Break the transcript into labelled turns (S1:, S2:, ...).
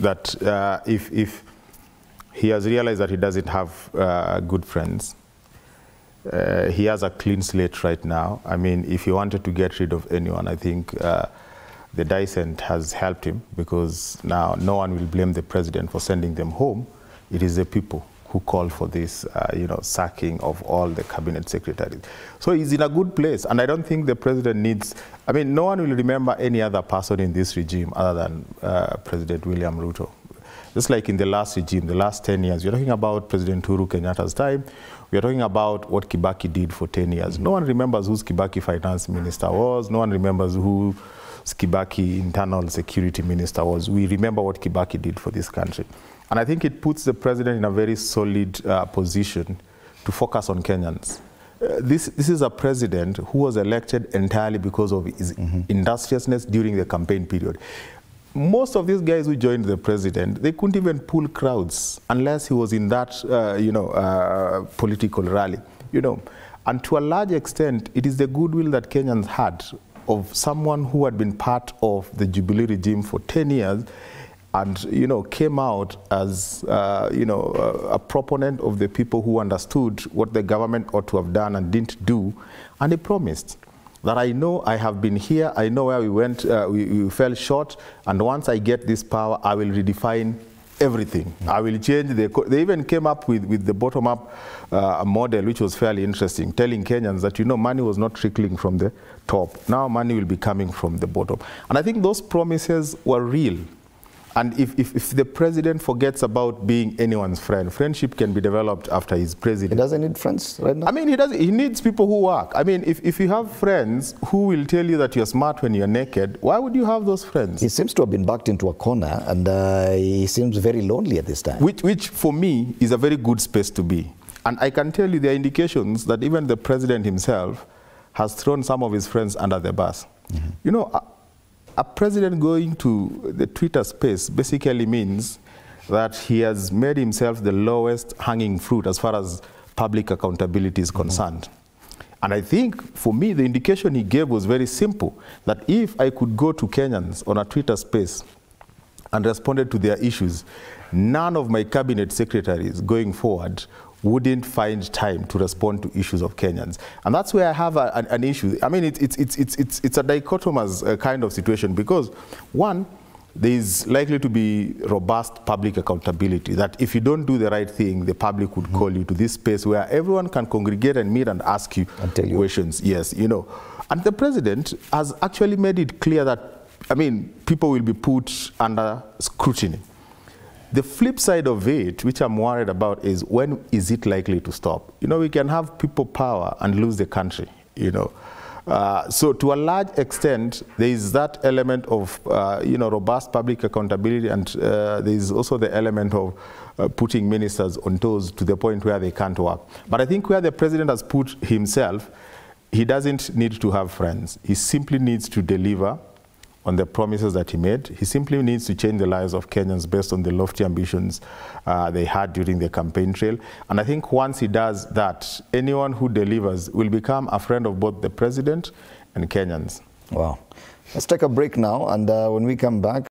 S1: that if he has realized that he doesn't have good friends, he has a clean slate right now. I mean, if he wanted to get rid of anyone, I think the dissent has helped him, because now no one will blame the president for sending them home. It is the people who called for this, sacking of all the cabinet secretaries. So he's in a good place, and I don't think the president needs, I mean, no one will remember any other person in this regime other than President William Ruto. Just like in the last regime, the last 10 years, we're talking about President Uhuru Kenyatta's time, we're talking about what Kibaki did for 10 years. No one remembers who Kibaki finance minister was, no one remembers who Kibaki internal security minister was. We remember what Kibaki did for this country. And I think it puts the president in a very solid position to focus on Kenyans. This is a president who was elected entirely because of his industriousness during the campaign period. Most of these guys who joined the president, they couldn't even pull crowds unless he was in that, political rally, And to a large extent, it is the goodwill that Kenyans had of someone who had been part of the Jubilee regime for 10 years and, came out as, a proponent of the people who understood what the government ought to have done and didn't do. And he promised that I know I have been here, I know where we went, we fell short, and once I get this power, I will redefine everything. I will change they even came up with the bottom-up model, which was fairly interesting, telling Kenyans that, money was not trickling from the top. Now money will be coming from the bottom. And I think those promises were real. And if the president forgets about being anyone's friend, friendship can be developed after he's president.
S2: He doesn't need friends right now?
S1: I mean, he needs people who work. I mean, if you have friends who will tell you that you're smart when you're naked, why would you have those friends?
S2: He seems to have been backed into a corner, and he seems very lonely at this time.
S1: Which, for me, is a very good space to be. And I can tell you there are indications that even the president himself has thrown some of his friends under the bus. A president going to the Twitter space basically means that he has made himself the lowest hanging fruit as far as public accountability is concerned. And I think, for me, the indication he gave was very simple, that if I could go to Kenyans on a Twitter space and responded to their issues, none of my cabinet secretaries going forward wouldn't find time to respond to issues of Kenyans. And that's where I have an issue. I mean, it's a dichotomous kind of situation, because one, there is likely to be robust public accountability, that if you don't do the right thing, the public would call you to this space where everyone can congregate and meet and ask you questions. Yes, And the president has actually made it clear that, I mean, people will be put under scrutiny. The flip side of it, which I'm worried about, is when is it likely to stop? We can have people power and lose the country, So to a large extent, there is that element of, robust public accountability, and there is also the element of putting ministers on toes to the point where they can't work. But I think where the president has put himself, he doesn't need to have friends. He simply needs to deliver on the promises that he made. He simply needs to change the lives of Kenyans based on the lofty ambitions they had during the campaign trail. And I think once he does that, anyone who delivers will become a friend of both the president and Kenyans.
S2: Wow. Let's take a break now, and when we come back,